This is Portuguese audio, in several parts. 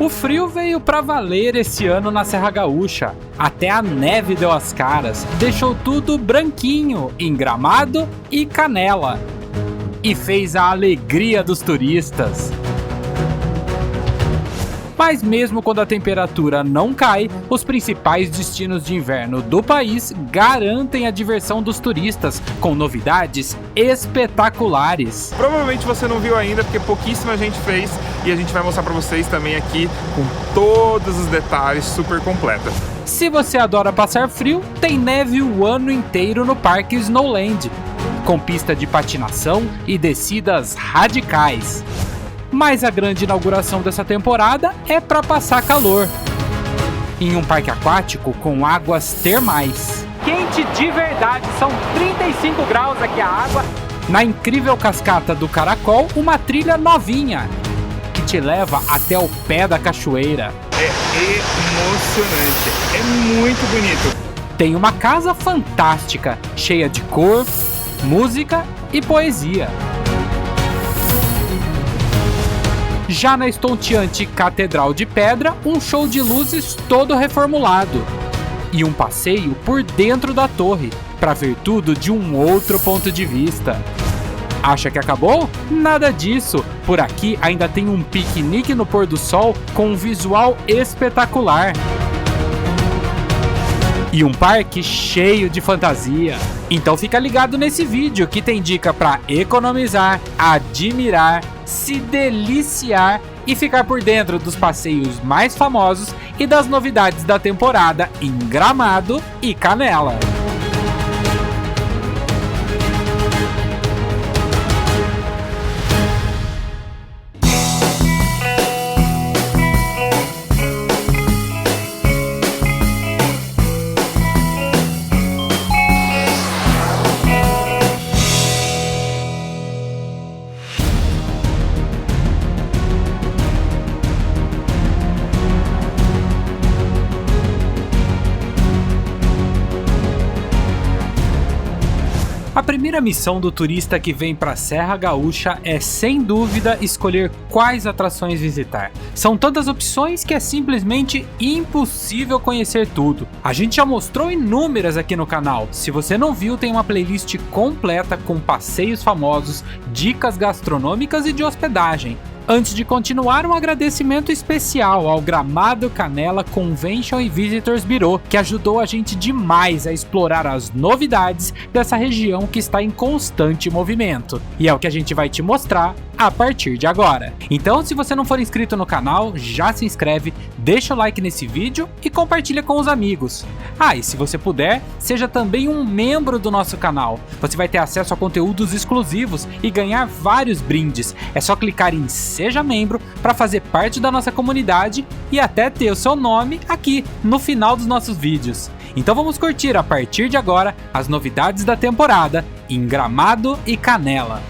O frio veio pra valer esse ano na Serra Gaúcha. Até a neve deu as caras, deixou tudo branquinho em Gramado e Canela. E fez a alegria dos turistas. Mas mesmo quando a temperatura não cai, os principais destinos de inverno do país garantem a diversão dos turistas com novidades espetaculares. Provavelmente você não viu ainda porque pouquíssima gente fez e a gente vai mostrar para vocês também aqui com todos os detalhes super completa. Se você adora passar frio, tem neve o ano inteiro no Parque Snowland, com pista de patinação e descidas radicais. Mas a grande inauguração dessa temporada é para passar calor, em um parque aquático com águas termais. Quente de verdade, são 35 graus aqui a água. Na incrível cascata do Caracol, uma trilha novinha, que te leva até o pé da cachoeira. É emocionante, é muito bonito. Tem uma casa fantástica, cheia de cor, música e poesia. Já na estonteante Catedral de Pedra, um show de luzes todo reformulado. E um passeio por dentro da torre, para ver tudo de um outro ponto de vista. Acha que acabou? Nada disso! Por aqui ainda tem um piquenique no pôr do sol com um visual espetacular. E um parque cheio de fantasia. Então fica ligado nesse vídeo que tem dica para economizar, admirar, se deliciar e ficar por dentro dos passeios mais famosos e das novidades da temporada em Gramado e Canela. A primeira missão do turista que vem para a Serra Gaúcha é, sem dúvida, escolher quais atrações visitar. São tantas opções que é simplesmente impossível conhecer tudo. A gente já mostrou inúmeras aqui no canal. Se você não viu, tem uma playlist completa com passeios famosos, dicas gastronômicas e de hospedagem. Antes de continuar, um agradecimento especial ao Gramado Canela Convention e Visitors Bureau, que ajudou a gente demais a explorar as novidades dessa região que está em constante movimento. E é o que a gente vai te mostrar a partir de agora. Então, se você não for inscrito no canal, já se inscreve, deixa o like nesse vídeo e compartilha com os amigos. Ah, e se você puder, seja também um membro do nosso canal. Você vai ter acesso a conteúdos exclusivos e ganhar vários brindes. É só clicar em Seja Membro para fazer parte da nossa comunidade e até ter o seu nome aqui no final dos nossos vídeos. Então vamos curtir a partir de agora as novidades da temporada em Gramado e Canela.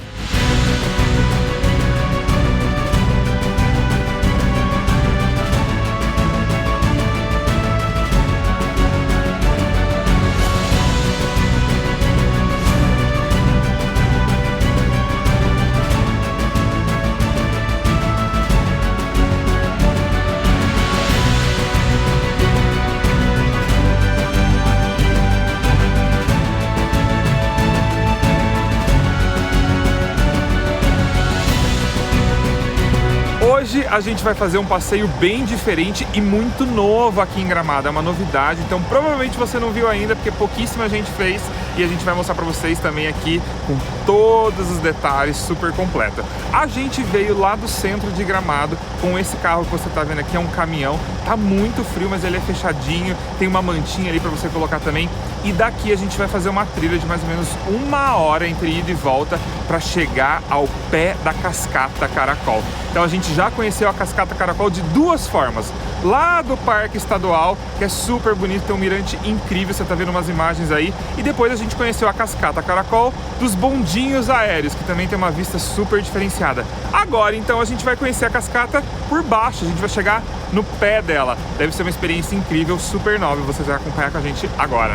Hoje a gente vai fazer um passeio bem diferente e muito novo aqui em Gramado, é uma novidade, então provavelmente você não viu ainda porque pouquíssima gente fez e a gente vai mostrar para vocês também aqui com todos os detalhes super completa. A gente veio lá do centro de Gramado com esse carro que você tá vendo aqui, é um caminhão, tá muito frio, mas ele é fechadinho, tem uma mantinha ali para você colocar também e daqui a gente vai fazer uma trilha de mais ou menos 1 hora entre ida e volta para chegar ao pé da cascata Caracol. Então a gente já conheceu a cascata Caracol de duas formas. Lá do Parque Estadual, que é super bonito, tem um mirante incrível, você tá vendo umas imagens aí. E depois a gente conheceu a cascata Caracol dos bondinhos aéreos, que também tem uma vista super diferenciada. Agora, então, a gente vai conhecer a cascata por baixo, a gente vai chegar no pé dela. Deve ser uma experiência incrível, super nova, e vocês vão acompanhar com a gente agora.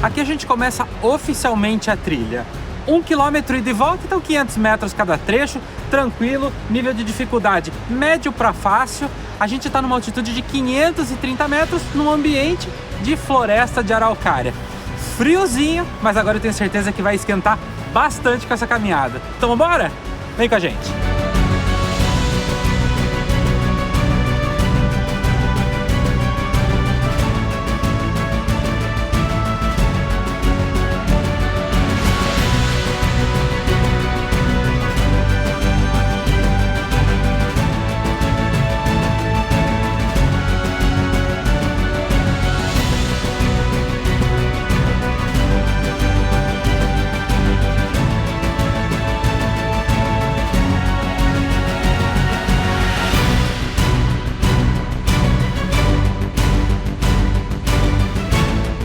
Aqui a gente começa oficialmente a trilha. 1 km de volta, então 500 metros cada trecho, tranquilo, nível de dificuldade médio para fácil. A gente está numa altitude de 530 metros num ambiente de floresta de araucária. Friozinho, mas agora eu tenho certeza que vai esquentar bastante com essa caminhada. Então vambora? Vem com a gente!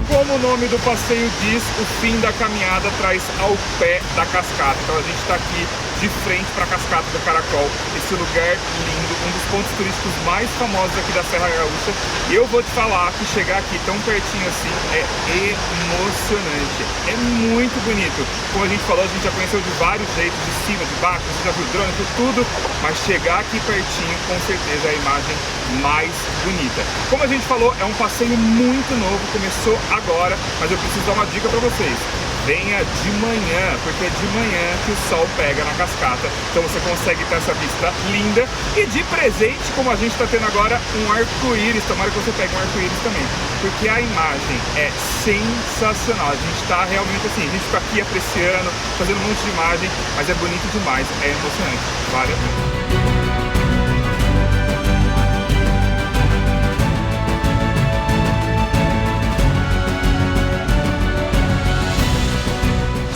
Como o nome do passeio diz, o fim da caminhada traz ao pé da cascata. Então a gente está aqui de frente para a Cascata do Caracol, esse lugar lindo, um dos pontos turísticos mais famosos aqui da Serra Gaúcha. E eu vou te falar que chegar aqui tão pertinho assim é emocionante, é muito bonito. Como a gente falou, a gente já conheceu de vários jeitos, de cima, de baixo, você já viu drone, viu tudo, mas chegar aqui pertinho com certeza é a imagem mais bonita. Como a gente falou, é um passeio muito novo, começou agora, mas eu preciso dar uma dica para vocês. Venha de manhã, porque é de manhã que o sol pega na cascata, então você consegue ter essa vista linda e de presente, como a gente está tendo agora, um arco-íris. Tomara que você pegue um arco-íris também, porque a imagem é sensacional. A gente está realmente assim, a gente fica aqui apreciando, fazendo um monte de imagem, mas é bonito demais, é emocionante, vale a pena.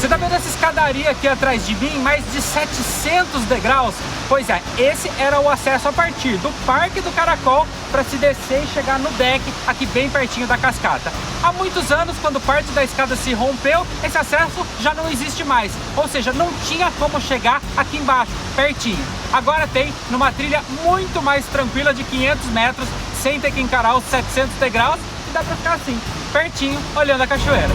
Você tá vendo essa escadaria aqui atrás de mim? Mais de 700 degraus? Pois é, esse era o acesso a partir do Parque do Caracol para se descer e chegar no deck aqui bem pertinho da cascata. Há muitos anos, quando parte da escada se rompeu, esse acesso já não existe mais, ou seja, não tinha como chegar aqui embaixo, pertinho. Agora tem numa trilha muito mais tranquila de 500 metros, sem ter que encarar os 700 degraus, e dá para ficar assim, pertinho, olhando a cachoeira.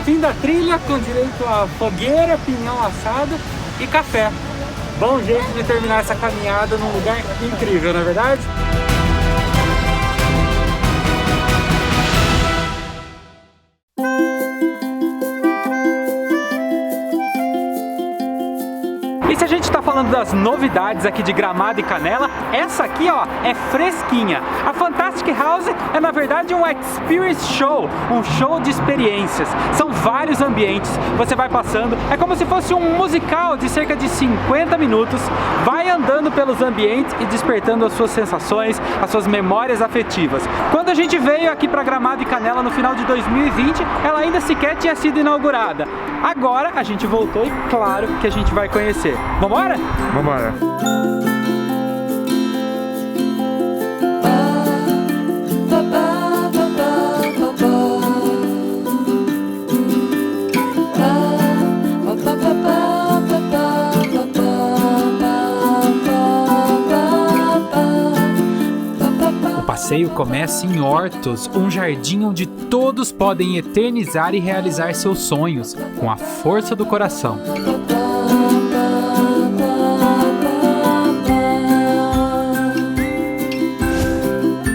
Fim da trilha com direito a fogueira, pinhão assado e café. Bom jeito de terminar essa caminhada num lugar incrível, não é verdade? E se a gente está falando das novidades aqui de Gramado e Canela, essa aqui ó, é fresquinha. A Fantastic House é na verdade um Experience Show, um show de experiências. São vários ambientes, você vai passando, é como se fosse um musical de cerca de 50 minutos, vai andando pelos ambientes e despertando as suas sensações, as suas memórias afetivas. Quando a gente veio aqui para Gramado e Canela no final de 2020, ela ainda sequer tinha sido inaugurada. Agora a gente voltou e claro que a gente vai conhecer. Vambora? Vambora! O passeio começa em Hortos, um jardim onde todos podem eternizar e realizar seus sonhos com a força do coração.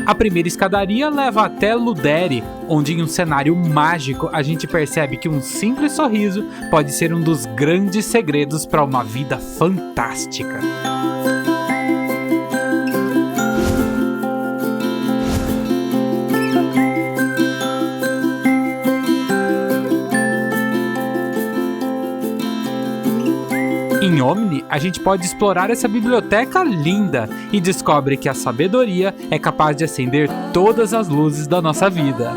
A primeira escadaria leva até Ludere, onde em um cenário mágico a gente percebe que um simples sorriso pode ser um dos grandes segredos para uma vida fantástica. Em Omni, a gente pode explorar essa biblioteca linda e descobre que a sabedoria é capaz de acender todas as luzes da nossa vida.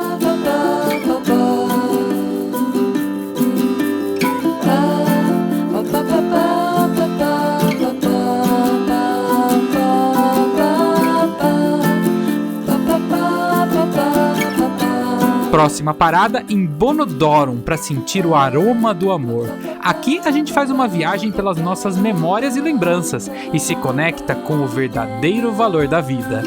Próxima parada em Bonodorum para sentir o aroma do amor. Aqui a gente faz uma viagem pelas nossas memórias e lembranças e se conecta com o verdadeiro valor da vida.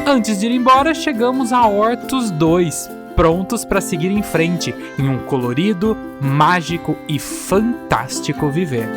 Antes de ir embora, chegamos a Hortus 2, prontos para seguir em frente em um colorido, mágico e fantástico viver.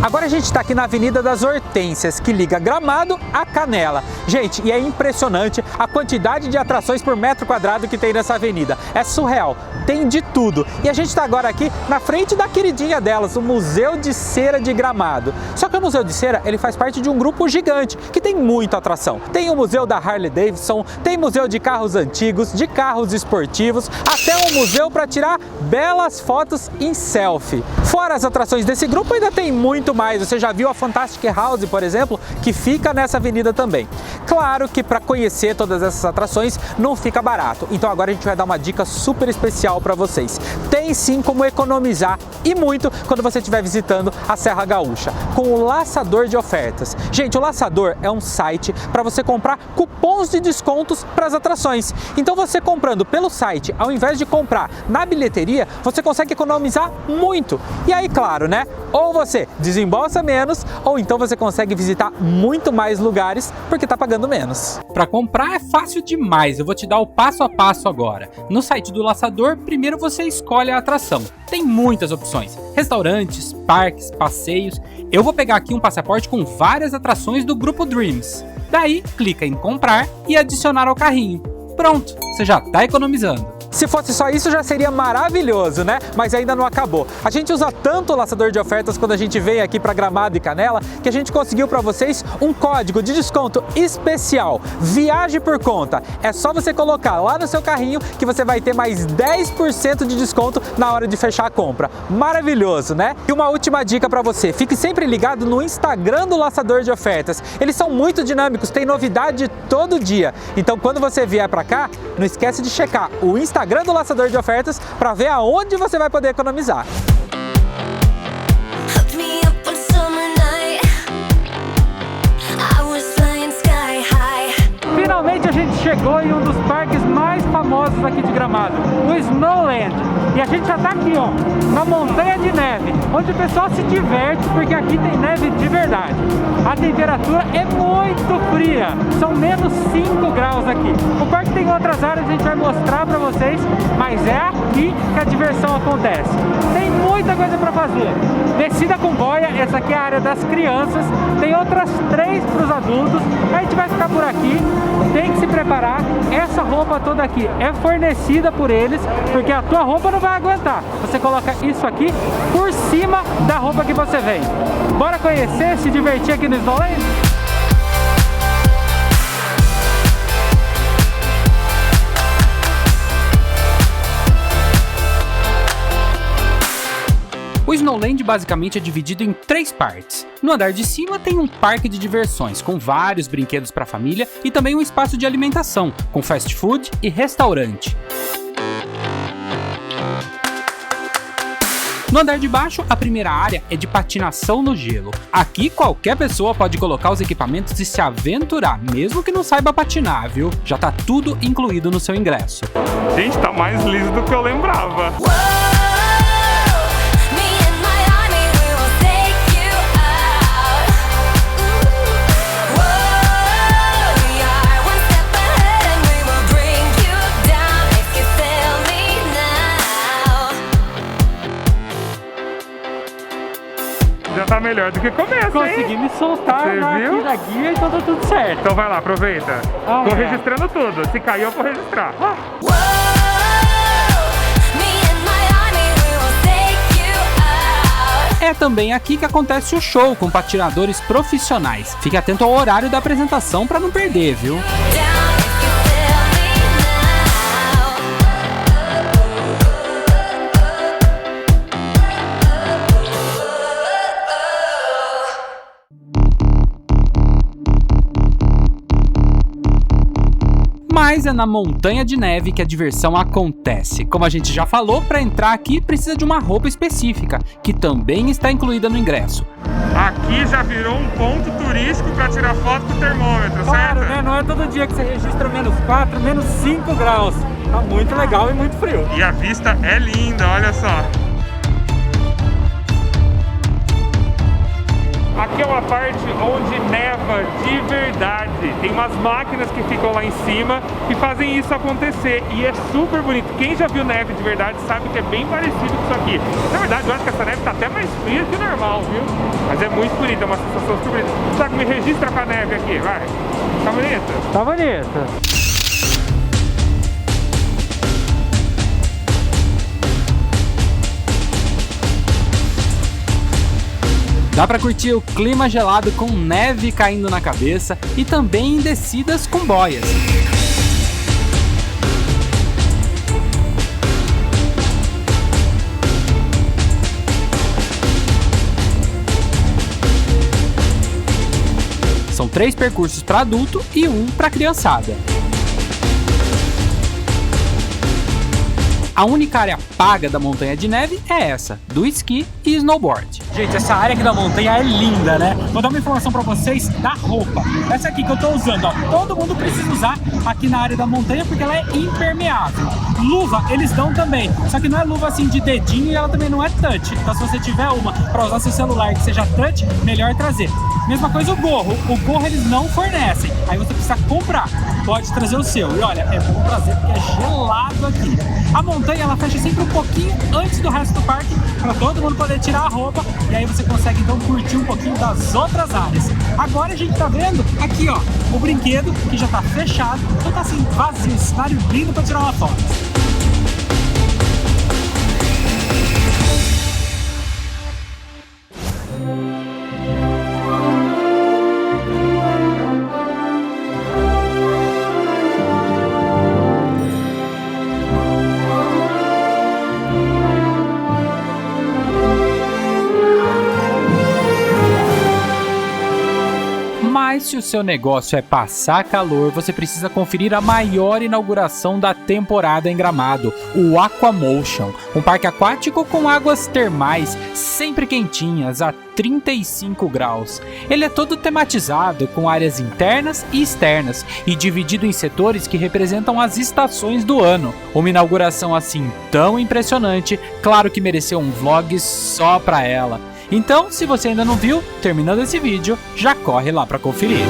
Agora a gente está aqui na Avenida das Hortênsias, que liga Gramado a Canela. Gente, e é impressionante a quantidade de atrações por metro quadrado que tem nessa avenida. É surreal, tem de tudo. E a gente está agora aqui na frente da queridinha delas, o Museu de Cera de Gramado. Só que o Museu de Cera, ele faz parte de um grupo gigante, que tem muita atração. Tem o Museu da Harley Davidson, tem museu de carros antigos, de carros esportivos, até um museu para tirar belas fotos em selfie. Fora as atrações desse grupo, ainda tem muito mais. Você já viu a Fantastic House, por exemplo, que fica nessa avenida também. Claro que para conhecer todas essas atrações não fica barato. Então agora a gente vai dar uma dica super especial para vocês. Tem sim como economizar e muito quando você estiver visitando a Serra Gaúcha, com o Laçador de Ofertas. Gente, o Laçador é um site para você comprar cupons de descontos para as atrações. Então você comprando pelo site, ao invés de comprar na bilheteria, você consegue economizar muito. E aí, claro, né? Ou você desembolsa menos, ou então você consegue visitar muito mais lugares porque está pagando menos. Para comprar é fácil demais, eu vou te dar o passo a passo agora. No site do Laçador, primeiro você escolhe a atração. Tem muitas opções, restaurantes, parques, passeios. Eu vou pegar aqui um passaporte com várias atrações do grupo Dreams. Daí, clica em comprar e adicionar ao carrinho. Pronto, você já está economizando. Se fosse só isso já seria maravilhoso, né? Mas ainda não acabou. A gente usa tanto o Laçador de Ofertas quando a gente vem aqui para Gramado e Canela que a gente conseguiu para vocês um código de desconto especial, Viagem por Conta. É só você colocar lá no seu carrinho que você vai ter mais 10% de desconto na hora de fechar a compra. Maravilhoso, né? E uma última dica para você, fique sempre ligado no Instagram do Laçador de Ofertas. Eles são muito dinâmicos, tem novidade todo dia. Então quando você vier para cá, não esquece de checar o Instagram do Laçador de Ofertas para ver aonde você vai poder economizar. Finalmente a gente chegou em um dos parques mais famosos aqui de Gramado, o Snowland. E a gente já tá aqui, ó, na Montanha de Neve, onde o pessoal se diverte porque aqui tem neve de verdade. A temperatura é muito fria, são menos 5 graus aqui. O parque tem outras áreas, a gente vai mostrar pra vocês, mas é aqui que a diversão acontece. Tem muita coisa pra fazer. Descida com boia, essa aqui é a área das crianças, tem outras 3 pros adultos. A gente vai ficar por aqui, tem que se preparar. Essa roupa toda aqui é fornecida por eles, porque a tua roupa não vai aguentar. Você coloca isso aqui por cima da roupa que você vem. Bora conhecer, se divertir aqui no Snowland? O Snowland basicamente é dividido em 3 partes. No andar de cima tem um parque de diversões, com vários brinquedos para a família e também um espaço de alimentação, com fast food e restaurante. No andar de baixo, a primeira área é de patinação no gelo. Aqui qualquer pessoa pode colocar os equipamentos e se aventurar, mesmo que não saiba patinar, viu? Já tá tudo incluído no seu ingresso. Gente, tá mais liso do que eu lembrava. Já tá melhor do que começo, Consegui hein? me soltar aqui na guia, então tá tudo certo. Então vai lá, aproveita. Tô registrando tudo. Se cair, eu vou registrar. É também aqui que acontece o show com patinadores profissionais. Fique atento ao horário da apresentação para não perder, viu? Mas Mas é na montanha de neve que a diversão acontece. Como a gente já falou, para entrar aqui precisa de uma roupa específica, que também está incluída no ingresso. Aqui já virou um ponto turístico para tirar foto com o termômetro, Claro, certo? né? Não é todo dia que você registra -4, -5 graus. Tá muito legal e muito frio. E a vista é linda, olha só. Aqui é uma parte onde neva de verdade. Tem umas máquinas que ficam lá em cima e fazem isso acontecer. E é super bonito. Quem já viu neve de verdade sabe que é bem parecido com isso aqui. Na verdade, eu acho que essa neve tá até mais fria que o normal, viu? Mas é muito bonita, é uma sensação super bonita. Será que me registra com a neve aqui? Vai. Tá bonita? Tá bonito. Dá pra curtir o clima gelado com neve caindo na cabeça e também em descidas com boias. São 3 percursos para adulto e 1 para criançada. A única área paga da montanha de neve é essa, do esqui e snowboard. Gente, essa área aqui da montanha é linda, né? Vou dar uma informação pra vocês da roupa. Essa aqui que eu tô usando, ó, todo mundo precisa usar aqui na área da montanha porque ela é impermeável. Luva, eles dão também, só que não é luva assim de dedinho e ela também não é touch. Então se você tiver uma pra usar seu celular que seja touch, melhor trazer. Mesma coisa o gorro eles não fornecem, aí você precisa comprar. Pode trazer o seu. E olha, é bom trazer porque é gelado aqui. A montanha ela fecha sempre um pouquinho antes do resto do parque para todo mundo poder tirar a roupa e aí você consegue então curtir um pouquinho das outras áreas. Agora a gente tá vendo aqui, ó, o brinquedo que já tá fechado, então tá assim vazio, cenário lindo para tirar uma foto. Mas se o seu negócio é passar calor, você precisa conferir a maior inauguração da temporada em Gramado, o Aquamotion, um parque aquático com águas termais sempre quentinhas a 35 graus. Ele é todo tematizado com áreas internas e externas e dividido em setores que representam as estações do ano. Uma inauguração assim tão impressionante, claro que mereceu um vlog só pra ela. Então, se você ainda não viu, terminando esse vídeo, já corre lá para conferir.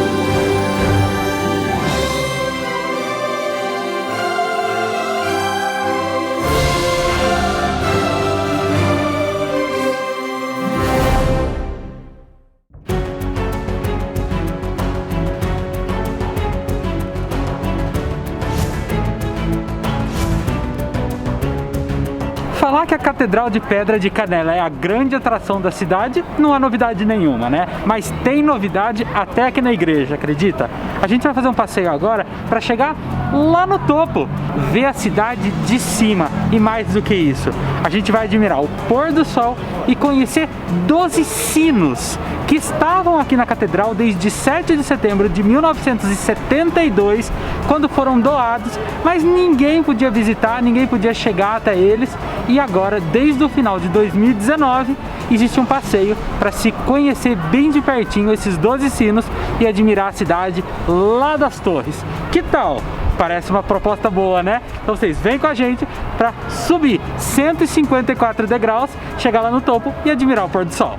Falar que a Catedral de Pedra de Canela é a grande atração da cidade não há novidade nenhuma, né? Mas tem novidade até aqui na igreja, acredita? A gente vai fazer um passeio agora para chegar lá no topo, ver a cidade de cima e mais do que isso, a gente vai admirar o pôr do sol e conhecer 12 sinos que estavam aqui na catedral desde 7 de setembro de 1972, quando foram doados, mas ninguém podia visitar, ninguém podia chegar até eles. E agora, desde o final de 2019, existe um passeio para se conhecer bem de pertinho esses 12 sinos e admirar a cidade lá das torres. Que tal? Parece uma proposta boa, né? Então vocês vêm com a gente para subir 154 degraus, chegar lá no topo e admirar o pôr do sol.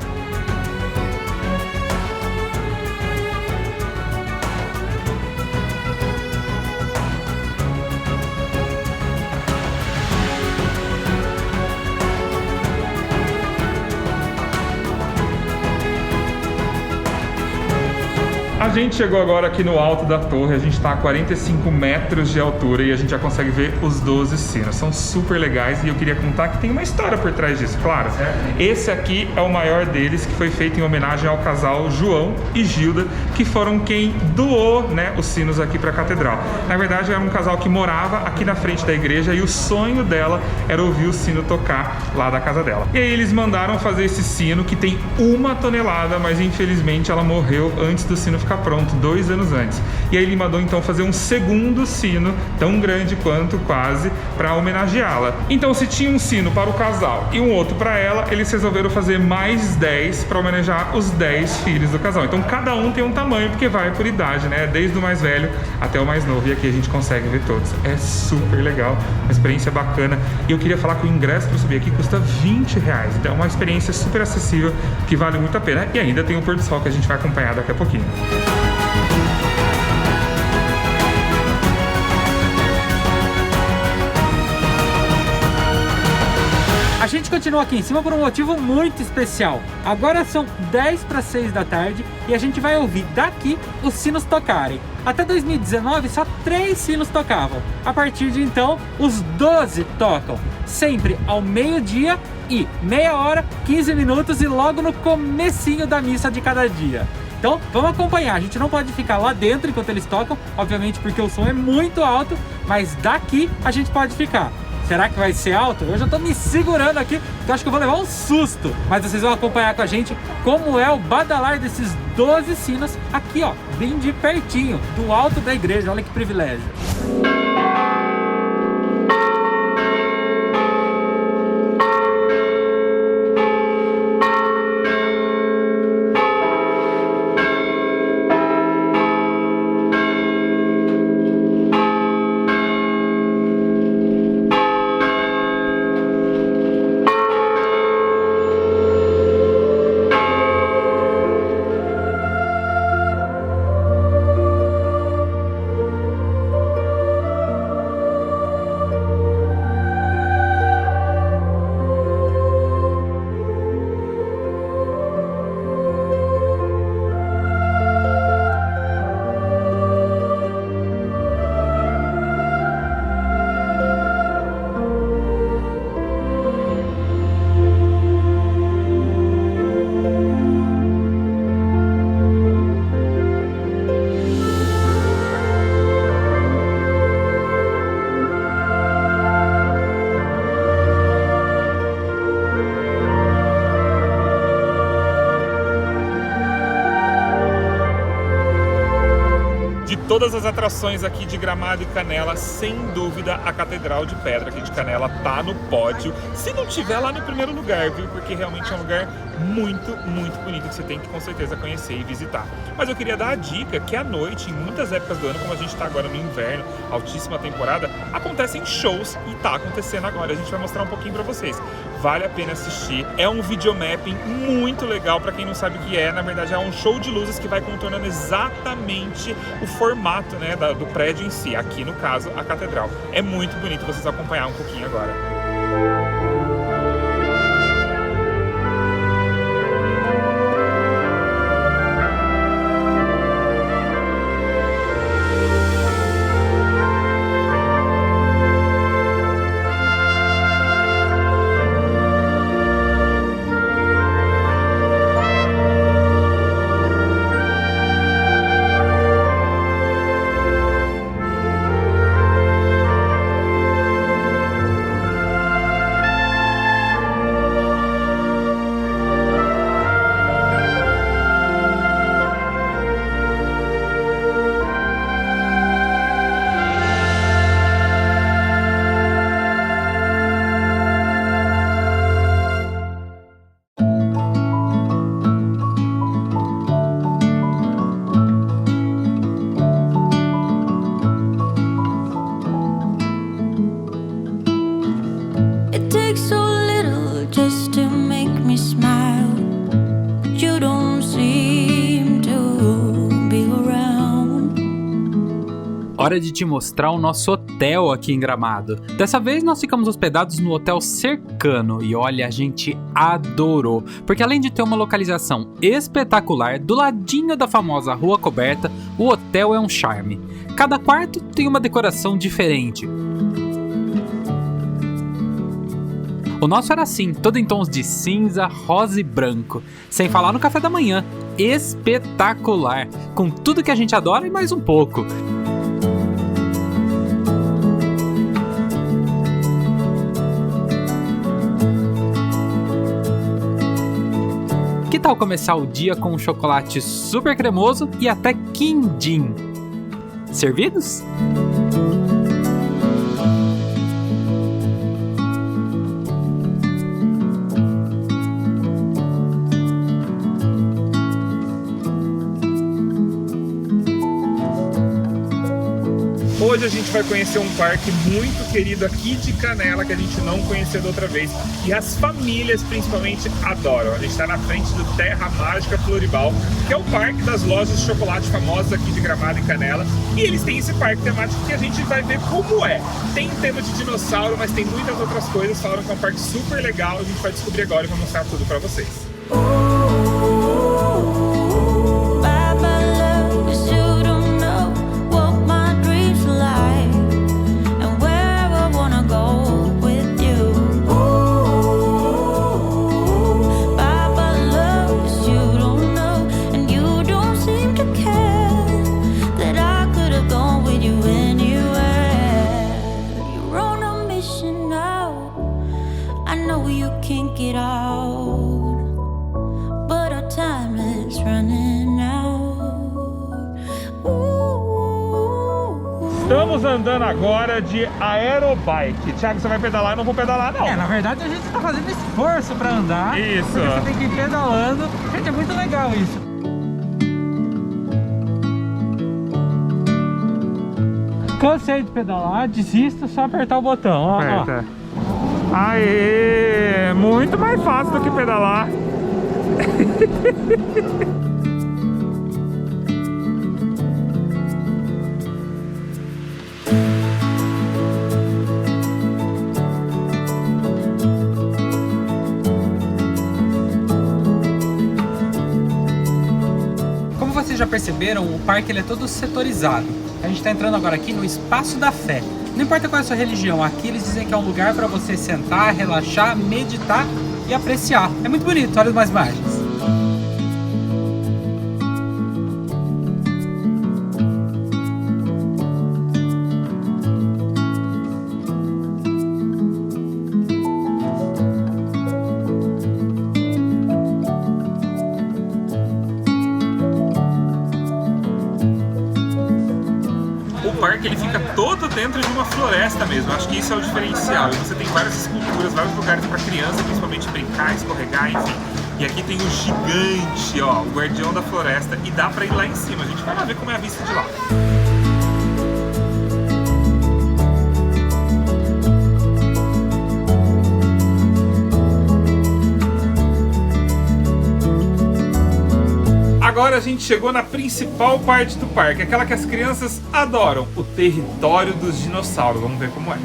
A gente chegou agora aqui no alto da torre, a gente está a 45 metros de altura e a gente já consegue ver os 12 sinos. São super legais e eu queria contar que tem uma história por trás disso, claro. Esse aqui é o maior deles, que foi feito em homenagem ao casal João e Gilda, que foram quem doou, né, os sinos aqui para a catedral. Na verdade, era um casal que morava aqui na frente da igreja e o sonho dela era ouvir o sino tocar lá da casa dela. E aí eles mandaram fazer esse sino que tem 1 tonelada, mas infelizmente ela morreu antes do sino ficar pronto 2 anos antes. E aí ele mandou então fazer um segundo sino, tão grande quanto quase, para homenageá-la. Então se tinha um sino para o casal e um outro para ela, eles resolveram fazer mais 10 para homenagear os 10 filhos do casal. Então cada um tem um tamanho, porque vai por idade, né? Desde o mais velho até o mais novo. E aqui a gente consegue ver todos. É super legal, uma experiência bacana. E eu queria falar que o ingresso para subir aqui custa R$20. Então é uma experiência super acessível, que vale muito a pena. E ainda tem o pôr do sol que a gente vai acompanhar daqui a pouquinho. A gente continua aqui em cima por um motivo muito especial. Agora são 10 para 6 da tarde e a gente vai ouvir daqui os sinos tocarem. Até 2019 só 3 sinos tocavam. A partir de então, os 12 tocam. Sempre ao meio-dia e meia hora, 15 minutos e logo no comecinho da missa de cada dia. Então vamos acompanhar, a gente não pode ficar lá dentro enquanto eles tocam, obviamente porque o som é muito alto, mas daqui a gente pode ficar. Será que vai ser alto? Eu já tô me segurando aqui, porque eu acho que eu vou levar um susto. Mas vocês vão acompanhar com a gente como é o badalar desses 12 sinos aqui, ó, bem de pertinho, do alto da igreja. Olha que privilégio. Todas as atrações aqui de Gramado e Canela, sem dúvida, a Catedral de Pedra aqui de Canela tá no pódio. Se não tiver lá no primeiro lugar, viu? Porque realmente é um lugar muito, muito bonito que você tem que com certeza conhecer e visitar. Mas eu queria dar a dica que à noite, em muitas épocas do ano, como a gente tá agora no inverno, altíssima temporada, acontecem shows e tá acontecendo agora. A gente vai mostrar um pouquinho pra vocês. Vale a pena assistir. É um videomapping muito legal pra quem não sabe o que é. Na verdade, é um show de luzes que vai contornando exatamente o formato, né, do prédio em si. Aqui, no caso, a catedral. É muito bonito vocês acompanhar um pouquinho agora. Hora de te mostrar o nosso hotel aqui em Gramado. Dessa vez nós ficamos hospedados no Hotel Cercano e olha, a gente adorou, porque além de ter uma localização espetacular do ladinho da famosa Rua Coberta, o hotel é um charme. Cada quarto tem uma decoração diferente. O nosso era assim, todo em tons de cinza, rosa e branco. Sem falar no café da manhã, espetacular, com tudo que a gente adora e mais um pouco. Que tal começar o dia com um chocolate super cremoso e até quindim? Servidos? Hoje a gente vai conhecer um parque muito querido aqui de Canela, que a gente não conheceu da outra vez. E as famílias, principalmente, adoram. A gente está na frente do Terra Mágica Floribal, que é o parque das lojas de chocolate famosas aqui de Gramado e Canela. E eles têm esse parque temático que a gente vai ver como é. Tem tema de dinossauro, mas tem muitas outras coisas. Falaram que é um parque super legal. A gente vai descobrir agora e vou mostrar tudo pra vocês. Estamos andando agora de aerobike. Thiago, você vai pedalar? Eu não vou pedalar, não. Na verdade a gente tá fazendo esforço pra andar. Isso. Porque você tem que ir pedalando. Gente, é muito legal isso. Cansei de pedalar, desisto, só apertar o botão. Ó, aperta. Aê! Muito mais fácil do que pedalar. Vocês já perceberam, o parque ele é todo setorizado. A gente está entrando agora aqui no Espaço da Fé. Não importa qual é a sua religião, aqui eles dizem que é um lugar para você sentar, relaxar, meditar e apreciar. É muito bonito, olha as imagens. O parque ele fica todo dentro de uma floresta mesmo, acho que isso é o diferencial. E você tem várias esculturas, vários lugares para criança, principalmente brincar, escorregar, enfim. E aqui tem o gigante, ó, o guardião da floresta, e dá para ir lá em cima. A gente vai lá ver como é a vista de lá. Agora a gente chegou na principal parte do parque, aquela que as crianças adoram, o território dos dinossauros. Vamos ver como é.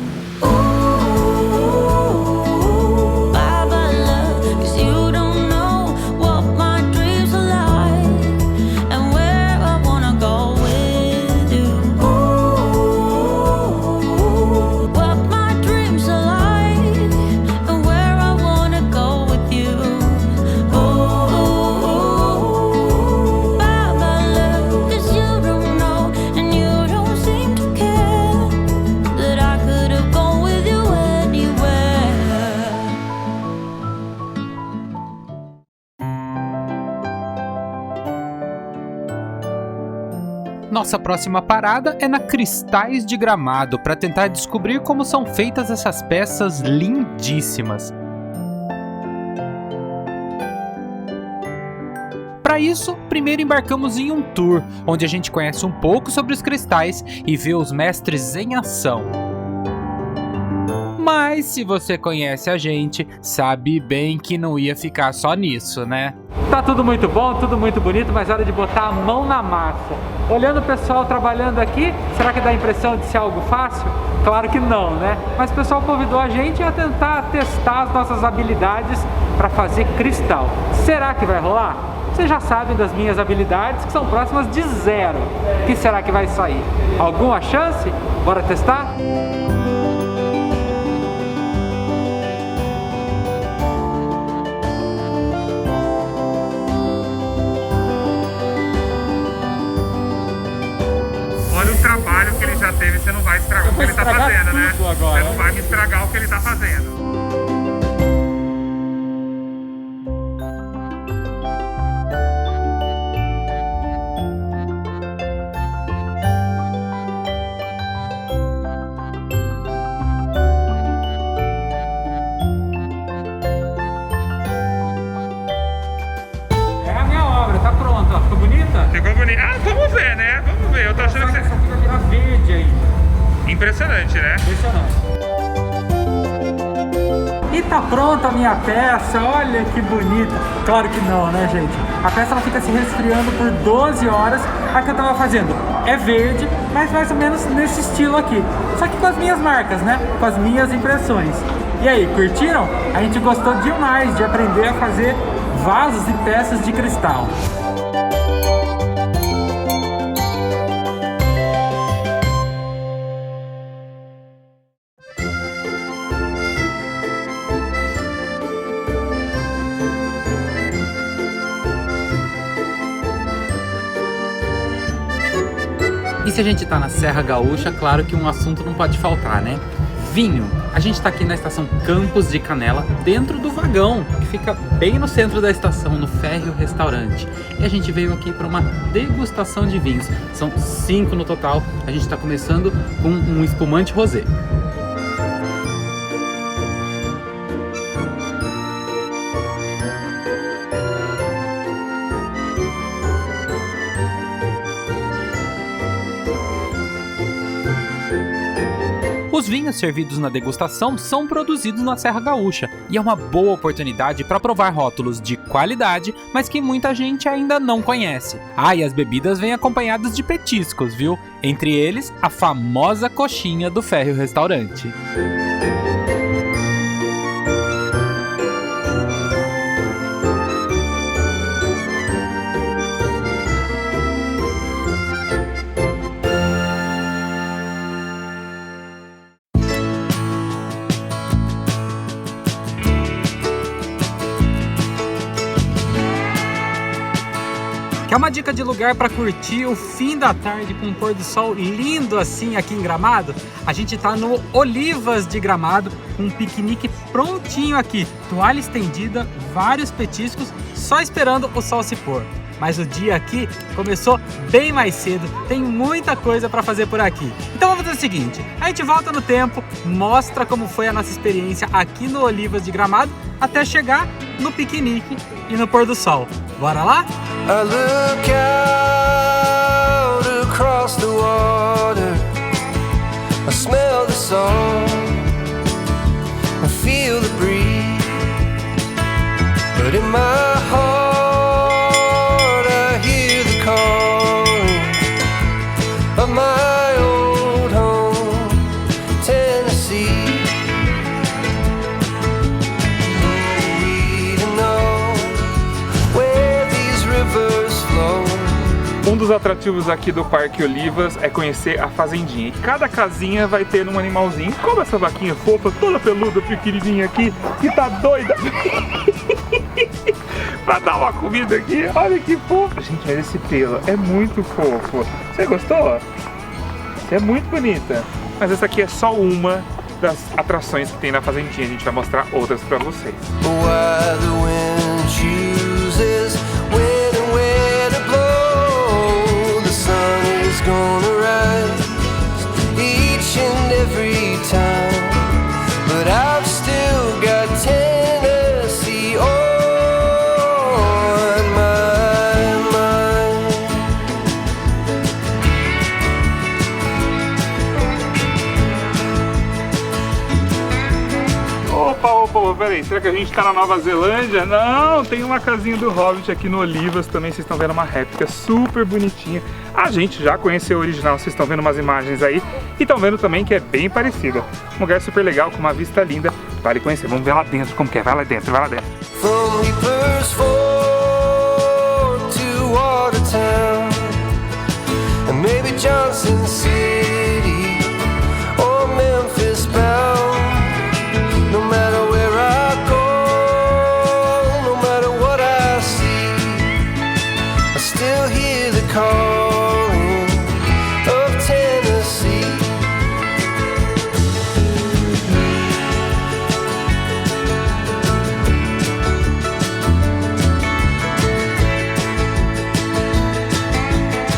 Nossa próxima parada é na Cristais de Gramado, para tentar descobrir como são feitas essas peças lindíssimas. Para isso, primeiro embarcamos em um tour, onde a gente conhece um pouco sobre os cristais e vê os mestres em ação. Mas se você conhece a gente, sabe bem que não ia ficar só nisso, né? Tá tudo muito bom, tudo muito bonito, mas é hora de botar a mão na massa. Olhando o pessoal trabalhando aqui, será que dá a impressão de ser algo fácil? Claro que não, né? Mas o pessoal convidou a gente a tentar testar as nossas habilidades para fazer cristal. Será que vai rolar? Vocês já sabem das minhas habilidades, que são próximas de 0. O que será que vai sair? Alguma chance? Bora testar? Olha o trabalho que ele já teve, você não vai estragar o que ele tá fazendo, né? Você não vai me estragar o que ele tá fazendo. bonita? Ficou bonito. Ah, vamos ver, né? Vamos ver. Eu tô achando que essa aqui vai virar verde ainda. impressionante, né? Impressionante. E tá pronta a minha peça, olha que bonita. Claro que não, né, gente? A peça ela fica se resfriando por 12 horas. A que eu tava fazendo é verde, mas mais ou menos nesse estilo aqui. Só que com as minhas marcas, né? Com as minhas impressões. E aí, curtiram? A gente gostou demais de aprender a fazer vasos e peças de cristal. E se a gente tá na Serra Gaúcha, claro que um assunto não pode faltar, né? Vinho. A gente tá aqui na estação Campos de Canela, dentro do vagão, que fica bem no centro da estação, no Férreo Restaurante. E a gente veio aqui para uma degustação de vinhos. São 5 no total. A gente tá começando com um espumante rosé. Os vinhos servidos na degustação são produzidos na Serra Gaúcha e é uma boa oportunidade para provar rótulos de qualidade, mas que muita gente ainda não conhece. Ah, e as bebidas vêm acompanhadas de petiscos, viu? Entre eles, a famosa coxinha do Férreo Restaurante. Quer uma dica de lugar para curtir o fim da tarde com um pôr do sol lindo assim aqui em Gramado? A gente tá no Olivas de Gramado, com um piquenique prontinho aqui, toalha estendida, vários petiscos, só esperando o sol se pôr. Mas o dia aqui começou bem mais cedo, tem muita coisa para fazer por aqui. Então vamos fazer o seguinte, a gente volta no tempo, mostra como foi a nossa experiência aqui no Olivas de Gramado, até chegar no piquenique e no pôr do sol. Bora lá? I look out across the water, I smell the song, I feel the breeze, but in my heart I hear the calling of my old home, Tennessee. We don't know where these rivers flow. Um dos atrativos aqui do Parque Olivas é conhecer a fazendinha. E cada casinha vai ter um animalzinho, como essa vaquinha fofa, toda peluda, pequenininha aqui, que tá doida pra dar uma comida aqui. Olha que fofo. Gente, olha esse pelo, é muito fofo. Você gostou? É muito bonita. Mas essa aqui é só uma das atrações que tem na fazendinha. A gente vai mostrar outras pra vocês. Why the wind chooses when and where to blow. The sun is gonna rise each and every time, but I've still got Tennessee on my mind. Opa, peraí, será que a gente tá na Nova Zelândia? Não, tem uma casinha do Hobbit aqui no Olivas também, vocês estão vendo uma réplica super bonitinha. A gente já conheceu o original, vocês estão vendo umas imagens aí e estão vendo também que é bem parecida. Um lugar super legal, com uma vista linda, vale conhecer. Vamos ver lá dentro como que é, vai lá dentro, vai lá dentro. From Leapers Ford to Watertown, and maybe Johnson City or Memphis bound. No matter where I go, no matter what I see, I still hear the calling of Tennessee.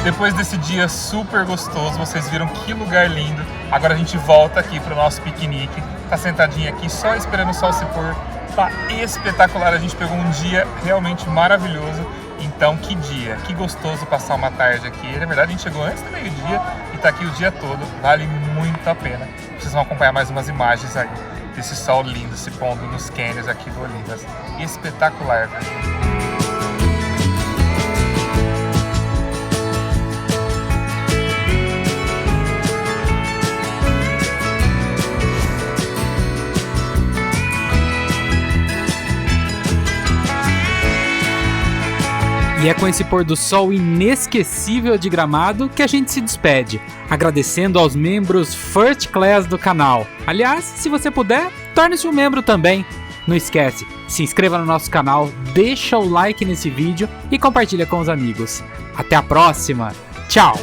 Depois desse dia super gostoso, vocês viram que lugar lindo. Agora a gente volta aqui pro nosso piquenique. Tá sentadinho aqui só esperando o sol se pôr. Tá espetacular, a gente pegou um dia realmente maravilhoso. Então, que dia, que gostoso passar uma tarde aqui. Na verdade, a gente chegou antes do meio-dia e tá aqui o dia todo. Vale muito a pena. Vocês vão acompanhar mais umas imagens aí desse sol lindo se pondo nos cânions aqui do Olivas. Espetacular, velho. E é com esse pôr do sol inesquecível de Gramado que a gente se despede, agradecendo aos membros First Class do canal. Aliás, se você puder, torne-se um membro também. Não esquece, se inscreva no nosso canal, deixa o like nesse vídeo e compartilha com os amigos. Até a próxima, tchau!